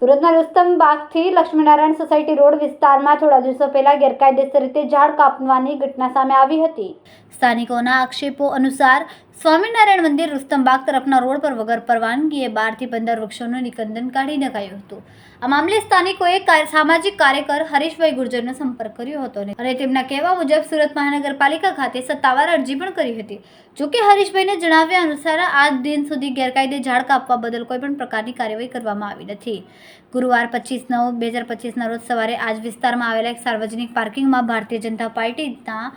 સુરતના રુસ્તમબાગથી Laxminarayan society road વિસ્તારમાં થોડા દિવસો પહેલા ગેરકાયદેસર રીતે ઝાડ કાપવાની ઘટના સામે આવી હતી. સ્થાનિકોના આક્ષેપો અનુસાર સ્વામિનારાયણ મંદિર રુસ્તમબાગ તરફના રોડ પર વગર પરવાનગીએ 12 થી 15 વૃક્ષોનું નિકંદન કાઢી નખાયું હતું. આ મામલે સ્થાનિકોએ સામાજિક કાર્યકર હરીશભાઈ ગુર્જરનો સંપર્ક કર્યો હતો અને તેમના કહેવા મુજબ સુરત મહાનગરપાલિકા ખાતે સત્તાવાર અરજી પણ કરી હતી. જોકે હરીશભાઈને જણાવ્યા અનુસાર આજ દિન સુધી ગેરકાયદે ઝાડ કાપવા બદલ કોઈ પણ પ્રકારની કાર્યવાહી કરવામાં આવી નથી. ગુરુવાર 25/9/2025ના રોજ સવારે આજ વિસ્તારમાં આવેલા એક સાર્વજનિક પાર્કિંગમાં ભારતીય જનતા પાર્ટીના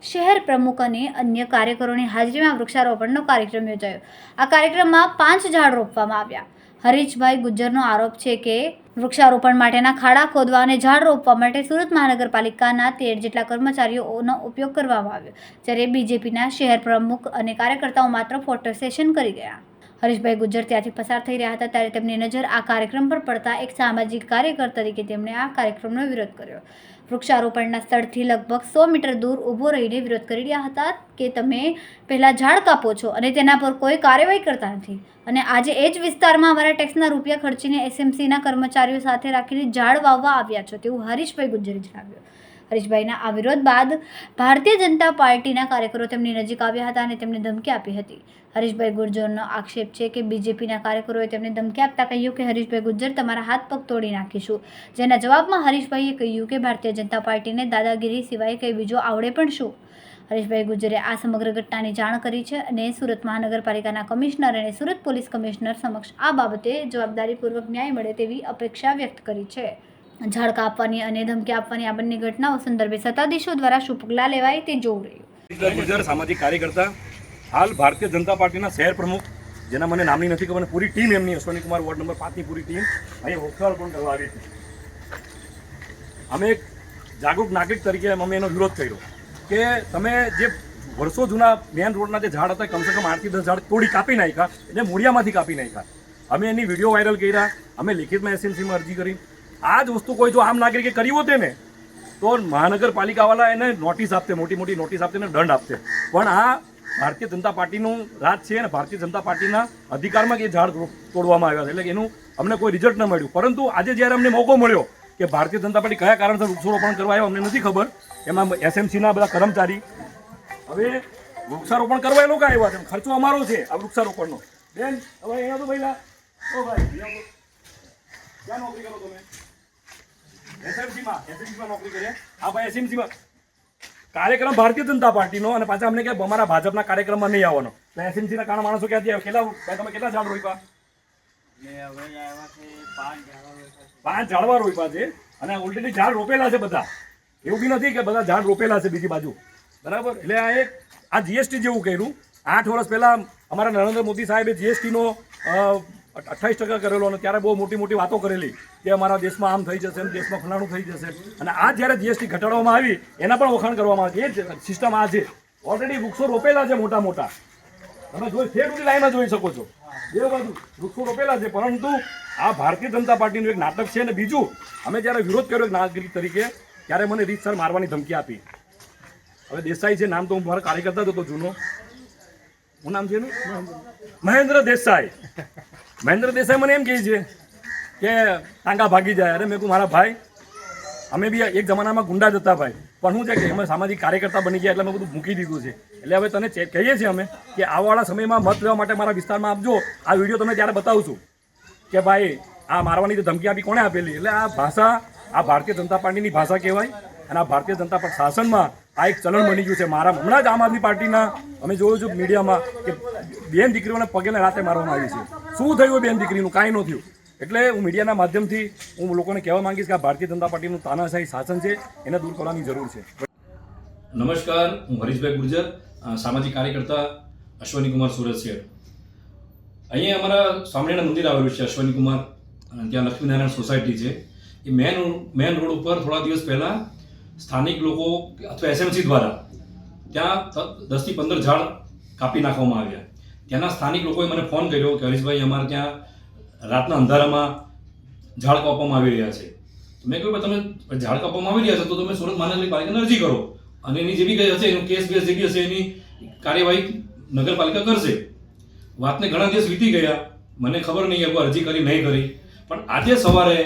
શહેર પ્રમુખ અને અન્ય કાર્યકરોની હાજરીમાં વૃક્ષારોપણનો કાર્યક્રમ યોજાયો. આ કાર્યક્રમમાં 5 ઝાડ રોપવામાં આવ્યા. હરીશભાઈ ગુર્જરનો આરોપ છે કે વૃક્ષારોપણ માટેના ખાડા ખોદવા અને ઝાડ રોપવા માટે સુરત મહાનગરપાલિકાના 13 જેટલા કર્મચારીઓનો ઉપયોગ કરવામાં આવ્યો, જ્યારે બીજેપીના શહેર પ્રમુખ અને કાર્યકર્તાઓ માત્ર ફોટો સેશન કરી ગયા. હરીશભાઈ ગુર્જર ત્યાંથી પસાર થઈ રહ્યા હતા ત્યારે તેમની નજર આ કાર્યક્રમ પર પડતા એક સામાજિક કાર્યકર તરીકે તેમણે આ કાર્યક્રમનો વિરોધ કર્યો. વૃક્ષારોપણના સ્થળથી લગભગ 100 મીટર દૂર ઊભો રહીને વિરોધ કરી રહ્યા હતા કે તમે પહેલાં ઝાડ કાપો છો અને તેના પર કોઈ કાર્યવાહી કરતા નથી, અને આજે એ જ વિસ્તારમાં અમારા ટેક્સના રૂપિયા ખર્ચીને એસએમસીના કર્મચારીઓ સાથે રાખીને ઝાડ વાવવા આવ્યા છો, તેવું હરીશભાઈ ગુર્જરે જણાવ્યું. હરીશભાઈના આ વિરોધ બાદ ભારતીય જનતા પાર્ટીના કાર્યકરો તેમની નજીક આવ્યા હતા અને તેમને ધમકી આપી હતી. હરીશભાઈ ગુર્જરનો આક્ષેપ છે કે બીજેપીના કાર્યકરોએ તેમને ધમકી આપતા કહ્યું કે હરીશભાઈ ગુર્જર તમારા હાથ પગ તોડી નાખીશું, જેના જવાબમાં હરીશભાઈએ કહ્યું કે ભારતીય જનતા પાર્ટીને દાદાગીરી સિવાય કંઈ બીજો આવડે પણ શું. હરીશભાઈ ગુર્જરે આ સમગ્ર ઘટનાની જાણ કરી છે અને સુરત મહાનગરપાલિકાના કમિશનર અને સુરત પોલીસ કમિશનર સમક્ષ આ બાબતે જવાબદારીપૂર્વક ન્યાય મળે તેવી અપેક્ષા વ્યક્ત કરી છે. ઝાડ કાપવાની અને ધમકી આપવાની આ બંને ઘટનાઓ સંદર્ભે સત્તાધીશો દ્વારા શું પગલાં લેવાય તે જોવું રહ્યું. ગુર્જર સામાજિક કાર્યકર્તા, હાલ ભારતીય જનતા પાર્ટીના શહેર પ્રમુખ, જેના મને નામની નથી ખબર, પૂરી ટીમ એમની અશ્વની કુમાર વોર્ડ નંબર 5ની પૂરી ટીમ અહીંયા વૃક્ષારોપણ કરવા આવી હતી. અમે એક જાગૃત નાગરિક તરીકે અમે એનો વિરોધ કર્યો કે તમે જે વર્ષો જૂના મેન રોડના જે ઝાડ હતા કમસે કમ 8 થી 10 ઝાડ તોડી કાપી નાખ્યા, એટલે મૂળિયામાંથી કાપી નાખ્યા. અમે એની વિડીયો વાયરલ કર્યા, અમે લિખિતમાં એસએમસીમાં અરજી કરી. આ જ વસ્તુ કોઈ જો આમ નાગરિકે કરી હોતે ને તો મહાનગરપાલિકાવાળા એને નોટિસ આપતે, મોટી મોટી નોટિસ આપતે ને દંડ આપતે. પણ આ ભારતીય જનતા પાર્ટીનું રાજ છે અને ભારતીય જનતા પાર્ટીના અધિકારમાં એ ઝાડ તોડવામાં આવ્યા છે, એટલે એનું અમને કોઈ રિઝલ્ટ ન મળ્યું. પરંતુ આજે જ્યારે અમને મોકો મળ્યો કે ભારતીય જનતા પાર્ટી કયા કારણસર વૃક્ષારોપણ કરવા આવ્યો અમને નથી ખબર, એમાં એસએમસીના બધા કર્મચારી, હવે વૃક્ષારોપણ કરવા એ લોકો આવ્યા છે, ખર્ચો અમારો છે આ વૃક્ષારોપણનો. બેન હવે અહીંયા તો ભાઈ ઓ ભાઈ ક્યાં નોકરી કરો તમે? એસએમસીમાં નોકરી કરે. આ ભાઈ એસએમસીમાં કાર્યક્રમ ભારતીય જનતા પાર્ટીનો, અને પાછા અમને કે અમારા ભાજપના કાર્યક્રમમાં નહીં આવવાનો. તો એસએમસીના કારણે માણસો ક્યાંથી આવે? તમે કેટલા ઝાડ રોપ્યા? 5 ઝાડવા રોપ્યા છે, અને ઓલરેડી ઝાડ રોપેલા છે બધા. એવું બી નથી કે બધા ઝાડ રોપેલા છે બીજી બાજુ, બરાબર. એટલે આ જીએસટી જેવું કર્યું. 8 વર્ષ પહેલા અમારા નરેન્દ્ર મોદી સાહેબે જીએસટીનો 28% કરેલો, અને ત્યારે બહુ મોટી મોટી વાતો કરેલી કે અમારા દેશમાં આમ થઈ જશે, દેશમાં ફલાણું થઈ જશે. અને આ જ્યારે જીએસટી ઘટાડવામાં આવી એના પણ વખાણ કરવામાં આવે. એ જ સિસ્ટમ આ છે. ઓલરેડી વૃક્ષો રોપેલા છે મોટા મોટા, તમે જોઈ ફેર લાઈનમાં જોઈ શકો છો, બે બાજુ વૃક્ષો રોપેલા છે. પરંતુ આ ભારતીય જનતા પાર્ટીનું એક નાટક છે. અને બીજું, અમે જ્યારે વિરોધ કર્યો એક નાગરિક તરીકે, ત્યારે મને રીતસર મારવાની ધમકી આપી. હવે દેસાઈ છે નામ, તો હું મારા કાર્યકર્તા હતો જૂનો, શું નામ છે એનું? મહેન્દ્ર દેસાઈ. મહેન્દ્ર દેસાઈ મને એમ કહે છે કે ટાંગા ભાગી જાય. અરે મેં કહું મારા ભાઈ, અમે બી એક જમાનામાં ગુંડા જ હતા ભાઈ, પણ શું છે કે અમે સામાજિક કાર્યકર્તા બની ગયા એટલે અમે બધું મૂકી દીધું છે. એટલે હવે તને કહીએ છીએ અમે કે આવવાવાળા સમયમાં મત લેવા માટે મારા વિસ્તારમાં આપજો. આ વિડીયો તમને ત્યારે બતાવું છું કે ભાઈ આ મારવાની જે ધમકી આપી કોણે આપેલી. એટલે આ ભાષા આ ભારતીય જનતા પાર્ટીની ભાષા કહેવાય, અને આ ભારતીય જનતા પાર્ટી શાસનમાં આ એક ચલણ બની ગયું છે. હમણાં જ આમ આદમી પાર્ટીના અમે જોયું છું મીડિયામાં કે બેન દીકરીઓને પગેને રાતે મારવામાં આવી છે. શું થયું બેન દીકરીનું? કાંઈ ન થયું. એટલે હું મીડિયાના માધ્યમથી હું લોકોને કહેવા માંગીશ કે આ ભારતીય જનતા પાર્ટીનું તાનાશાહી શાસન છે, એને દૂર કરવાની જરૂર છે. નમસ્કાર, હું હરીશભાઈ ગુર્જર, સામાજિક કાર્યકર્તા, અશ્વની કુમાર, સુરત શહેર. અહીંયા અમારા સ્વામિનારાયણ મંદિર આવેલું છે, અશ્વની કુમાર, ત્યાં લક્ષ્મીનારાયણ સોસાયટી છે. એ મેન રોડ ઉપર થોડા દિવસ પહેલાં સ્થાનિક લોકો અથવા એસએમસી દ્વારા ત્યાં 10 થી 15 ઝાડ કાપી નાખવામાં આવ્યા. ત્યાંના સ્થાનિક લોકોએ મને ફોન કર્યો કે હરીશભાઈ અમારે ત્યાં રાતના અંધારામાં ઝાડ કાપવામાં આવી રહ્યા છે. મેં કહ્યું તમે ઝાડ કાપવામાં આવી રહ્યા છો તો તમે સુરત મહાનગરપાલિકાને અરજી કરો, અને એની જે બી કંઈ હશે એનું કેસ બેસ જે બી હશે એની કાર્યવાહી નગરપાલિકા કરશે. વાતને ઘણા દિવસ વીતી ગયા, મને ખબર નહીં એકવાર અરજી કરી નહીં કરી, પણ આજે સવારે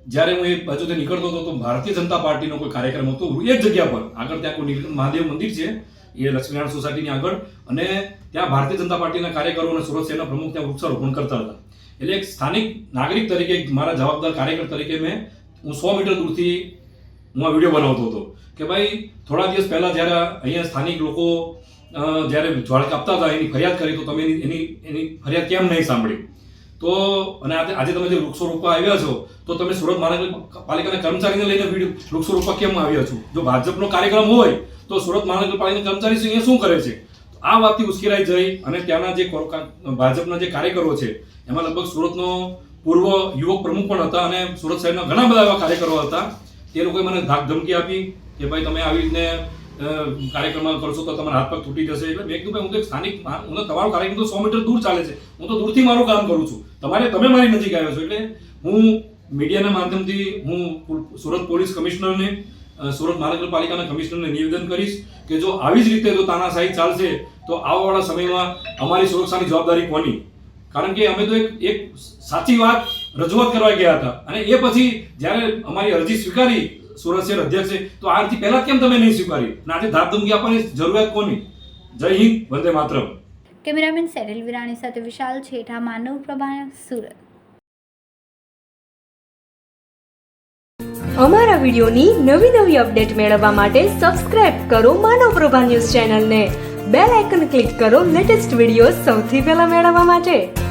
જ્યારે હું એ બાજુથી નીકળતો હતો તો ભારતીય જનતા પાર્ટીનો કોઈ કાર્યક્રમ હતો એક જગ્યા પર આગળ, ત્યાં કોઈ નીલકંઠ મહાદેવ મંદિર છે એ લક્ષ્મીનારાયણ સોસાયટીની આગળ, અને ત્યાં ભારતીય જનતા પાર્ટીના કાર્યકરો અને સુરત શહેરના પ્રમુખ ત્યાં વૃક્ષારોપણ કરતા હતા. એટલે એક સ્થાનિક નાગરિક તરીકે, મારા જવાબદાર કાર્યકર તરીકે હું 100 મીટર દૂરથી હું આ વિડીયો બનાવતો હતો કે ભાઈ થોડા દિવસ પહેલા જ્યારે અહીંયા સ્થાનિક લોકો જ્યારે ઝાડ કાપતા હતા એની ફરિયાદ કરી તો તમે એની ફરિયાદ કેમ નહીં સાંભળી? તો અને આજે તમે જે વૃક્ષો રોપવા આવ્યા છો તો તમે સુરત મહાનગરપાલિકાના કર્મચારીને લઈને વૃક્ષો રોપવા કેમ આવ્યા છો? જો ભાજપનો કાર્યક્રમ હોય તો સુરત મહાનગરપાલિકાના કર્મચારી અહીંયા શું કરે છે? આ વાતથી ઉશ્કેરાઈ જઈ અને ત્યાંના જે ભાજપના જે કાર્યકરો છે એમાં લગભગ સુરતનો પૂર્વ યુવક પ્રમુખ પણ હતા અને સુરત શહેરના ઘણા બધા એવા કાર્યકરો હતા. તે લોકોએ મને ધાક ધમકી આપી કે ભાઈ તમે આવી રીતે કાર્યક્રમ કરશો તો તમારા હાથ પગ તૂટી જશે. એટલે મેં કીધું ભાઈ હું તો સ્થાનિક, હું તમારો કાર્યક્રમ તો 100 મીટર દૂર ચાલે છે, હું તો દૂરથી મારું કામ કરું છું, તમે મારી નજીક આવ્યા છો. એટલે હું મીડિયાના માધ્યમથી હું સુરત પોલીસ કમિશનરને, સુરત મહાનગરપાલિકાના કમિશનરને નિવેદન કરીશ કે જો આવી જ રીતે જો તાનાશાહી ચાલશે તો આવવાવાળા સમયમાં અમારી સુરક્ષાની જવાબદારી કોની? કારણ કે અમે તો એક સાચી વાત રજૂઆત કરવા ગયા હતા અને એ પછી જ્યારે અમારી અરજી સ્વીકારી સુરત શહેર અધ્યક્ષે તો આથી પહેલા કેમ તમે નહીં સ્વીકારી? અને આજે ધાકધમકી આપવાની જરૂરિયાત કોની? જય હિન્દ, વંદે માતરમ. કેમેરામેન સેરિલ વિરાણી સાથે વિશાલ છેઠા, માનવ પ્રભા, સુરત. અમારા વિડીયોની નવી અપડેટ મેળવવા માટે સબસ્ક્રાઇબ કરો માનવ પ્રભા ન્યૂઝ ચેનલને. બેલ આઇકન ક્લિક કરો લેટેસ્ટ વિડીયો સૌથી પહેલા મેળવવા માટે.